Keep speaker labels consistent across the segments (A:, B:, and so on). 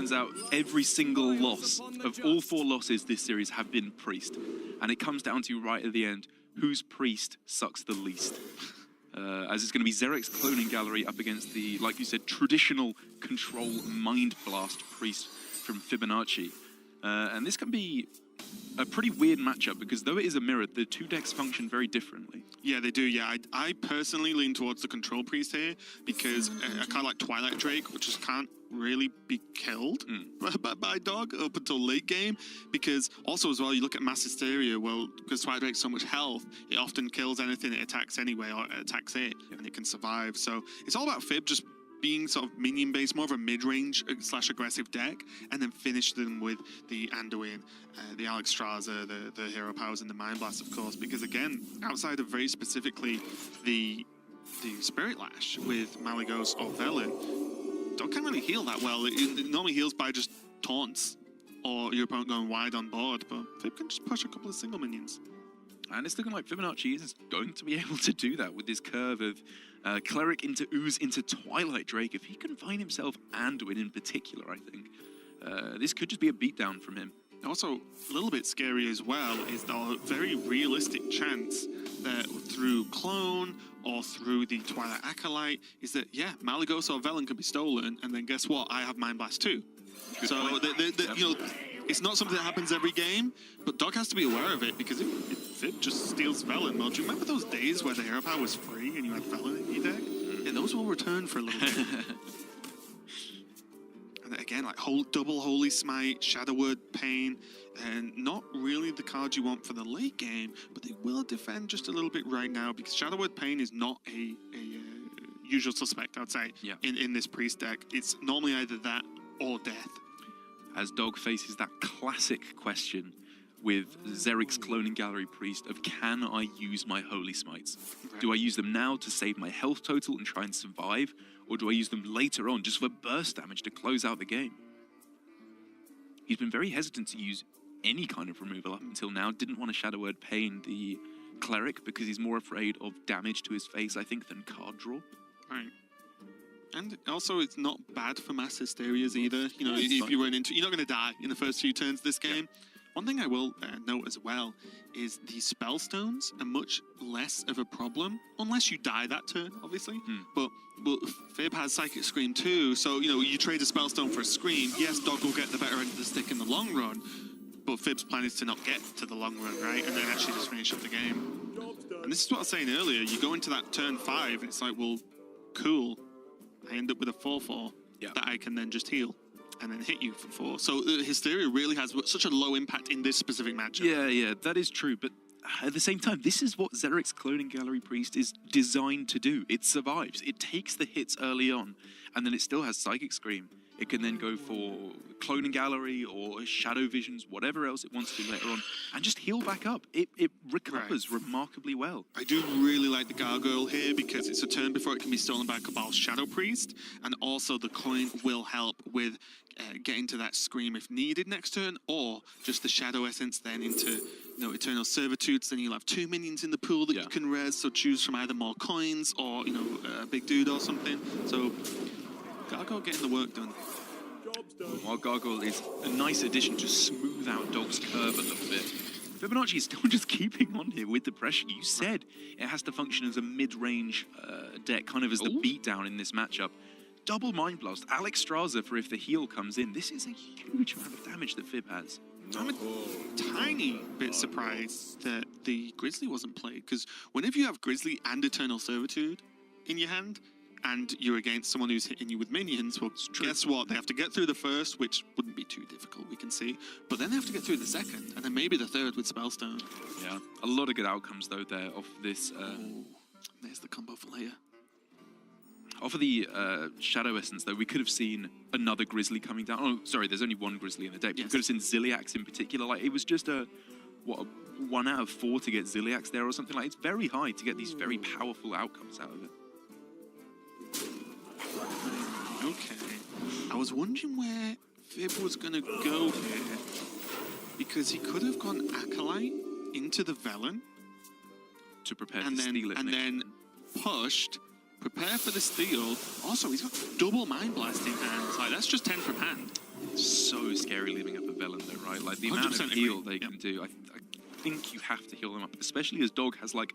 A: turns out every single loss of all 4 losses this series have been Priest. And it comes down to right at the end, whose Priest sucks the least. As it's going to be Xerx's Cloning Gallery up against the, like you said, traditional control Mind Blast Priest from Fibonacci. And this can be a pretty weird matchup because though it is a mirror, the 2 decks function very differently. Yeah, they do. Yeah, I personally lean towards the control priest here because I kind of like Twilight Drake, which just can't really be killed by Dog up until late game. Because also as well, you look at Mass Hysteria. Well, because Twilight Drake's so much health, it often kills anything it attacks anyway, or it attacks it, and it can survive. So it's all about Fib just being sort of minion-based, more of a mid-range / aggressive deck, and then finish them with the Anduin, the Alex Straza, the Hero Powers, and the Mind Blast, of course. Because again, outside of very specifically the Spirit Lash with Malygos or Velen, Dog can't really heal that well. It normally heals by just taunts or your opponent going wide on board, but Fib can just push a couple of single minions. And it's looking like Fibonacci is going to be able to do that with this curve of Cleric into Ooze into Twilight Drake. If he can find himself Anduin in particular, I think, this could just be a beatdown from him. Also, a little bit scary as well is the very realistic chance that through Clone or through the Twilight Acolyte is that, yeah, Malygos or Velen could be stolen, and then guess what? I have Mind Blast too. Good so, you know, it's not something that happens every game, but Dog has to be aware of it because if Fib just steals Velen, well, do you remember those days where the Hero Power was free and you had Velen in your deck? Yeah, those will return for a little bit. And again, like double Holy Smite, Shadow Word Pain, and not really the cards you want for the late game, but they will defend just a little bit right now because Shadow Word Pain is not a usual suspect, I'd say, in this Priest deck. It's normally either that or death. As Dog faces that classic question with Xerx's Cloning Gallery Priest of can I use my Holy Smites? Right. Do I use them now to save my health total and try and survive? Or do I use them later on just for burst damage to close out the game? He's been very hesitant to use any kind of removal up until now. Didn't want to Shadow Word Pain the Cleric because he's more afraid of damage to his face, I think, than card draw. Right. And also, it's not bad for Mass Hysterias either. You know, if you run into, you're not going to die in the first few turns this game. One thing I will note as well is the Spellstones are much less of a problem, unless you die that turn, obviously. But Fib has Psychic Scream too, so, you know, you trade a Spellstone for a Scream. Yes, Dog will get the better end of the stick in the long run, but Fib's plan is to not get to the long run, right? And then actually just finish up the game. And this is what I was saying earlier. You go into that turn 5, and it's like, well, cool. I end up with a 4/4 that I can then just heal and then hit you for 4. So Hysteria really has such a low impact in this specific matchup. Yeah, that is true. But at the same time, this is what Xerx's Cloning Gallery Priest is designed to do. It survives. It takes the hits early on, and then it still has Psychic Scream. It can then go for Cloning Gallery or Shadow Visions, whatever else it wants to do later on, and just heal back up. It recovers remarkably well. I do really like the Gargoyle here because it's a turn before it can be stolen by Cabal's Shadow Priest, and also the coin will help with getting to that Scream if needed next turn, or just the Shadow Essence then into Eternal Servitudes. Then you'll have 2 minions in the pool that you can res, so choose from either more coins or, a big dude or something. So Gargoyle getting the work done. While Gargoyle is a nice addition to smooth out Dog's curve a little bit, Fibonacci is still just keeping on here with the pressure. You said it has to function as a mid-range deck, kind of as the beatdown in this matchup. Double Mind Blast, Alex Straza for if the heal comes in. This is a huge amount of damage that Fib has. I'm a tiny bit surprised that the Grizzly wasn't played, because whenever you have Grizzly and Eternal Servitude in your hand, and you're against someone who's hitting you with minions, well, guess what? They have to get through the first, which wouldn't be too difficult, we can see. But then they have to get through the second, and then maybe the third with Spellstone. Yeah, a lot of good outcomes, though, there off this. There's the combo for later. Off of the Shadow Essence, though, we could have seen another Grizzly coming down. Oh, sorry, there's only one Grizzly in the deck. Yes. We could have seen Ziliax in particular. Like, it was just a 1 out of 4 to get Ziliax there or something. Like, it's very high to get these very powerful outcomes out of it. Okay, I was wondering where Fib was going to go here, because he could have gone Acolyte into the Velen
B: to prepare to steal it,
A: and then pushed, prepare for the steal. Also, he's got double Mind Blast in hand. Like, that's just 10 from hand.
B: scary leaving up a Velen though, right? Like the amount of heal they can do, I think you have to heal them up, especially as Dog has like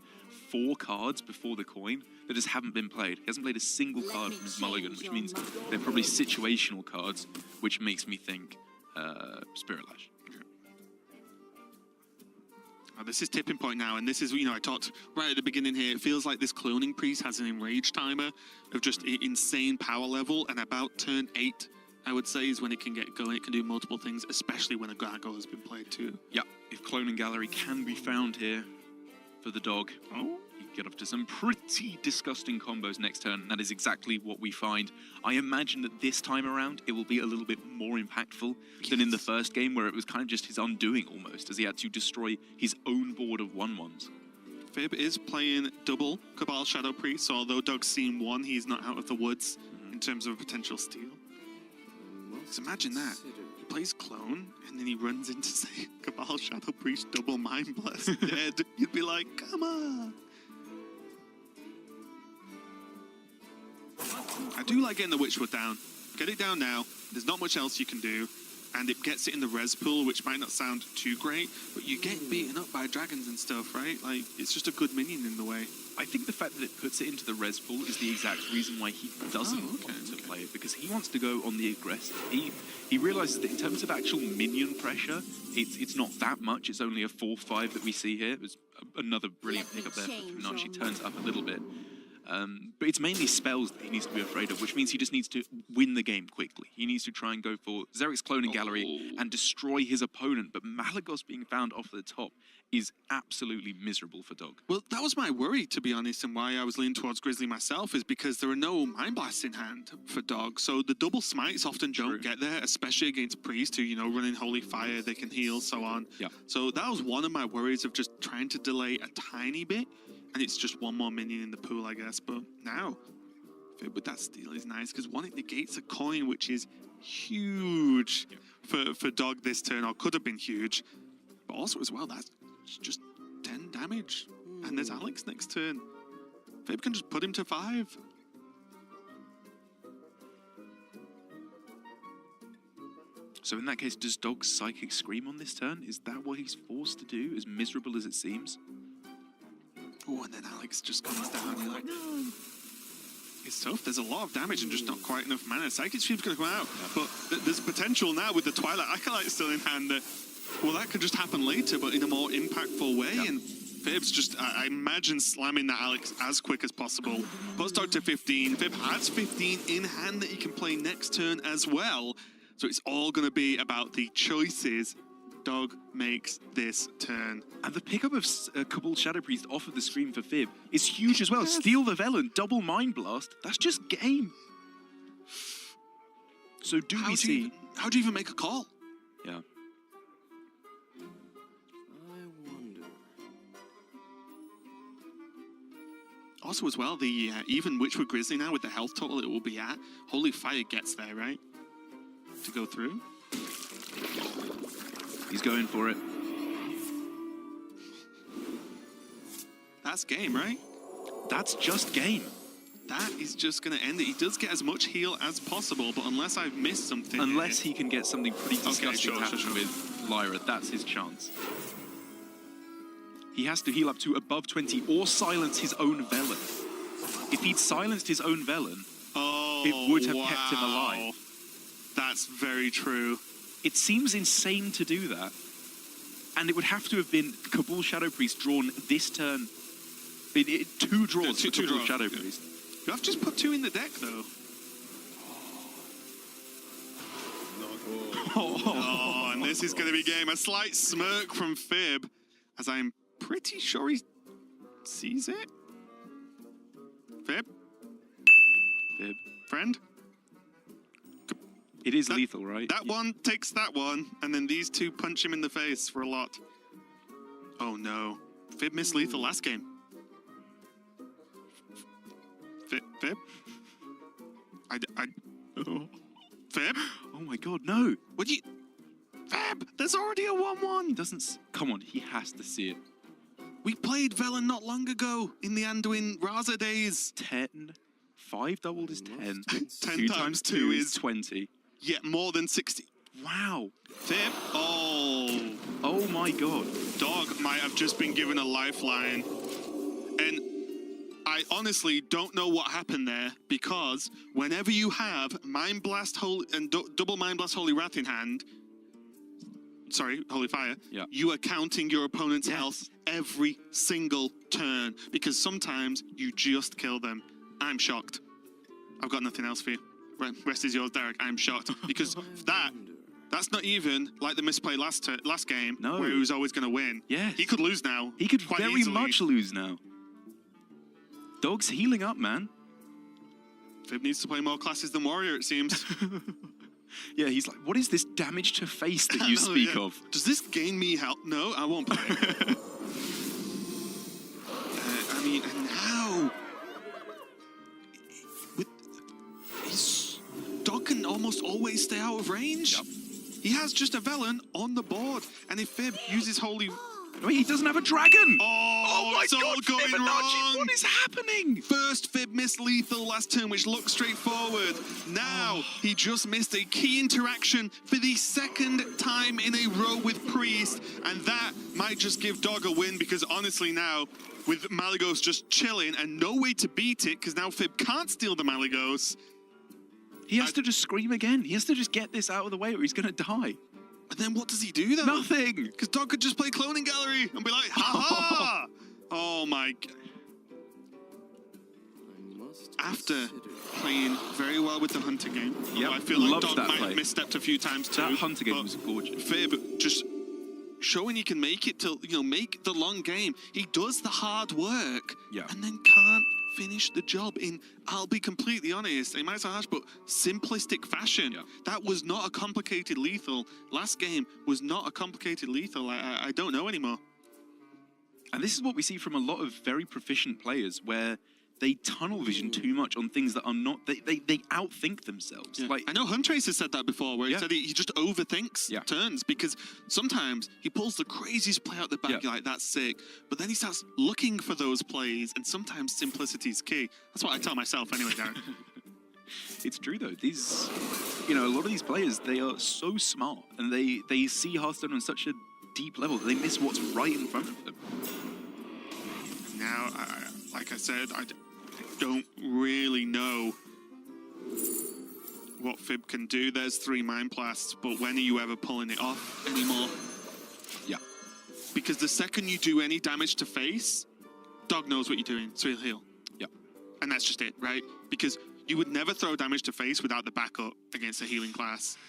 B: 4 cards before the coin that just haven't been played. He hasn't played a single card from his mulligan, which means they're probably situational cards, which makes me think Spirit Lash.
A: This is tipping point now, and this is, I talked right at the beginning here, it feels like this cloning priest has an enrage timer of just insane power level, and about turn 8, I would say, is when it can get going. It can do multiple things, especially when a gargoyle has been played too.
B: Yeah, if cloning gallery can be found here for the Dog, you get off to some pretty disgusting combos next turn, and that is exactly what we find. I imagine that this time around, it will be a little bit more impactful than in the first game, where it was kind of just his undoing almost, as he had to destroy his own board of 1/1s.
A: Fib is playing double Cabal Shadow Priest, so although Dog's seen 1, he's not out of the woods in terms of a potential steal. So imagine that. He plays Clone, and then he runs into, say, Cabal Shadow Priest double Mind Blast dead. You'd be like, come on! I do like getting the Witchwood down. Get it down now. There's not much else you can do. And it gets it in the res pool, which might not sound too great, but you get beaten up by dragons and stuff, right? Like, it's just a good minion in the way.
B: I think the fact that it puts it into the res pool is the exact reason why he doesn't want to play it, because he wants to go on the aggressive. He realizes that in terms of actual minion pressure, it's not that much. It's only a 4/5 that we see here. It was another brilliant pickup there for Fibonacci. Turns up a little bit. But it's mainly spells that he needs to be afraid of, which means he just needs to win the game quickly. He needs to try and go for Xeric's Cloning Gallery and destroy his opponent, but Malagos being found off the top is absolutely miserable for Dog.
A: Well, that was my worry, to be honest, and why I was leaning towards Grizzly myself, is because there are no Mind Blasts in hand for Dog. So the double smites often don't get there, especially against Priest, who, running Holy Fire, they can heal, so on.
B: Yeah.
A: So that was one of my worries of just trying to delay a tiny bit, and it's just one more minion in the pool, I guess. But now, Fib with that steal is nice, because one, it negates a coin, which is huge for Dog this turn, or could have been huge. But also as well, that's just 10 damage. And there's Alex next turn. Fib can just put him to 5.
B: So in that case, does Dog Psychic Scream on this turn? Is that what he's forced to do, as miserable as it seems?
A: Oh, and then Alex just comes down. You're like, no. It's tough. There's a lot of damage and just not quite enough mana. Psychic Scream's going to come out. But there's potential now with the Twilight Acolyte still in hand that, well, that could just happen later, but in a more impactful way. Yeah. And Fib's just, I imagine, slamming that Alex as quick as possible. Puts Dog to 15. Fib has 15 in hand that he can play next turn as well. So it's all going to be about the choices Dog makes this turn.
B: And the pickup of Cabal Shadow Priest off of the screen for Fib is huge as well. Yes. Steal the Velen, double Mind Blast. That's just game. So we see...
A: How do you even make a call?
B: Yeah.
C: I wonder.
A: Also as well, the even Witchwood Grizzly now with the health total it will be at, Holy Fire gets there, right? To go through.
B: He's going for it.
A: That's game, right?
B: That's just game.
A: That is just going to end it. He does get as much heal as possible, but unless I've missed something...
B: Unless he can get something pretty disgusting to happen with Lyra, that's his chance. He has to heal up to above 20 or silence his own Velen. If he'd silenced his own Velen, it would have kept him alive.
A: That's very true.
B: It seems insane to do that. And it would have to have been Cabal Shadow Priest drawn this turn. 2 draws for Cabal Shadow Priest.
A: You have to just put 2 in the deck, though. Oh, and this is going to be game. A slight smirk from Fib, as I'm pretty sure he sees it. Fib?
B: Fib.
A: Friend?
B: It is lethal, right?
A: That one takes that one, and then these 2 punch him in the face for a lot. Oh no. Fib missed lethal last game. Fib? Fib?
B: Oh my god, no!
A: What do you... Fib! There's already a 1-1!
B: He doesn't... Come on, he has to see it.
A: We played Velen not long ago, in the Anduin Raza days.
B: 10. 5 doubled is 10.
A: 10 times 2 is
B: 20.
A: Yeah, more than 60.
B: Wow.
A: Fib. Oh.
B: Oh my god.
A: Dog might have just been given a lifeline. And I honestly don't know what happened there, because whenever you have Mind Blast Holy and double Mind Blast Holy Wrath in hand, sorry, Holy Fire,
B: yeah,
A: you are counting your opponent's health every single turn, because sometimes you just kill them. I'm shocked. I've got nothing else for you. Rest is yours, Derek. I'm shocked because that's not even like the misplay last game, where he was always going to win.
B: Yes.
A: He could lose now.
B: He could
A: quite
B: very
A: easily.
B: much lose now. Dog's healing up, man.
A: Fib needs to play more classes than Warrior, it seems.
B: Yeah, he's like, what is this damage to face that you speak of?
A: Does this gain me health? No, I won't play it. I mean, and now... Dog can almost always stay out of range.
B: Yep.
A: He has just a Velen on the board, and if Fib uses Holy...
B: Wait, he doesn't have a dragon!
A: Oh my
B: it's
A: God,
B: all going
A: Fibonacci,
B: wrong! What is happening?
A: First Fib missed lethal last turn, which looked straightforward. Now, he just missed a key interaction for the second time in a row with Priest, and that might just give Dog a win, because honestly now, with Malygos just chilling and no way to beat it, because now Fib can't steal the Malygos,
B: he has to just scream again. He has to just get this out of the way or he's going to die.
A: And then what does he do, though?
B: Nothing.
A: Because Dog could just play Cloning Gallery and be like, ha-ha! Oh, my... After playing very well with the Hunter game, I feel like Dog might have misstepped a few times too.
B: That Hunter game was gorgeous.
A: Fib just showing he can make it to, make the long game. He does the hard work and then can't finish the job in, I'll be completely honest, it might sound harsh, but simplistic fashion. That was not a complicated lethal. Last game was not a complicated lethal. I don't know anymore.
B: And this is what we see from a lot of very proficient players, where they tunnel vision too much on things that are not, they outthink themselves. Like,
A: I know Huntrace has said that before, where he said he just overthinks turns, because sometimes he pulls the craziest play out the back, you're like, that's sick, but then he starts looking for those plays, and sometimes simplicity is key. That's what I tell myself anyway, Darren.
B: It's true though, these, a lot of these players, they are so smart, and they see Hearthstone on such a deep level that they miss what's right in front of them.
A: Now, like I said, I don't really know what Fib can do. There's 3 Mind Blasts, but when are you ever pulling it off anymore?
B: Yeah.
A: Because the second you do any damage to face, Dog knows what you're doing, so he'll heal.
B: Yeah.
A: And that's just it, right? Because you would never throw damage to face without the backup against a healing class.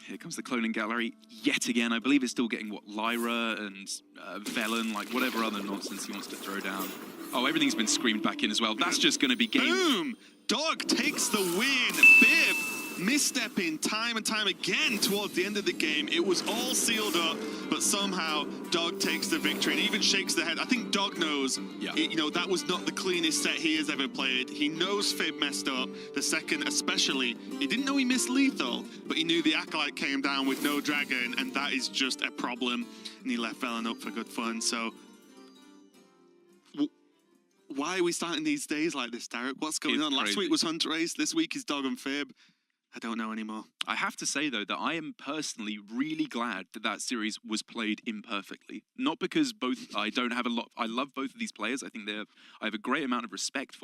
B: Here comes the Cloning Gallery yet again. I believe it's still getting, Lyra and Velen, like whatever other nonsense he wants to throw down. Oh, everything's been screamed back in as well. That's just going to be game.
A: Boom! Dog takes the win. Fib misstepping time and time again towards the end of the game. It was all sealed up, but somehow Dog takes the victory and even shakes the head. I think Dog knows, that was not the cleanest set he has ever played. He knows Fib messed up. The second especially, he didn't know he missed lethal, but he knew the Acolyte came down with no dragon, and that is just a problem. And he left Velen up for good fun, so... Why are we starting these days like this, Derek? What's going on? Last week was Hunter Race, this week is Dog and Fib. I don't know anymore. I have to say, though, that I am personally really glad that that series was played imperfectly. Not because I love both of these players. I think I have a great amount of respect for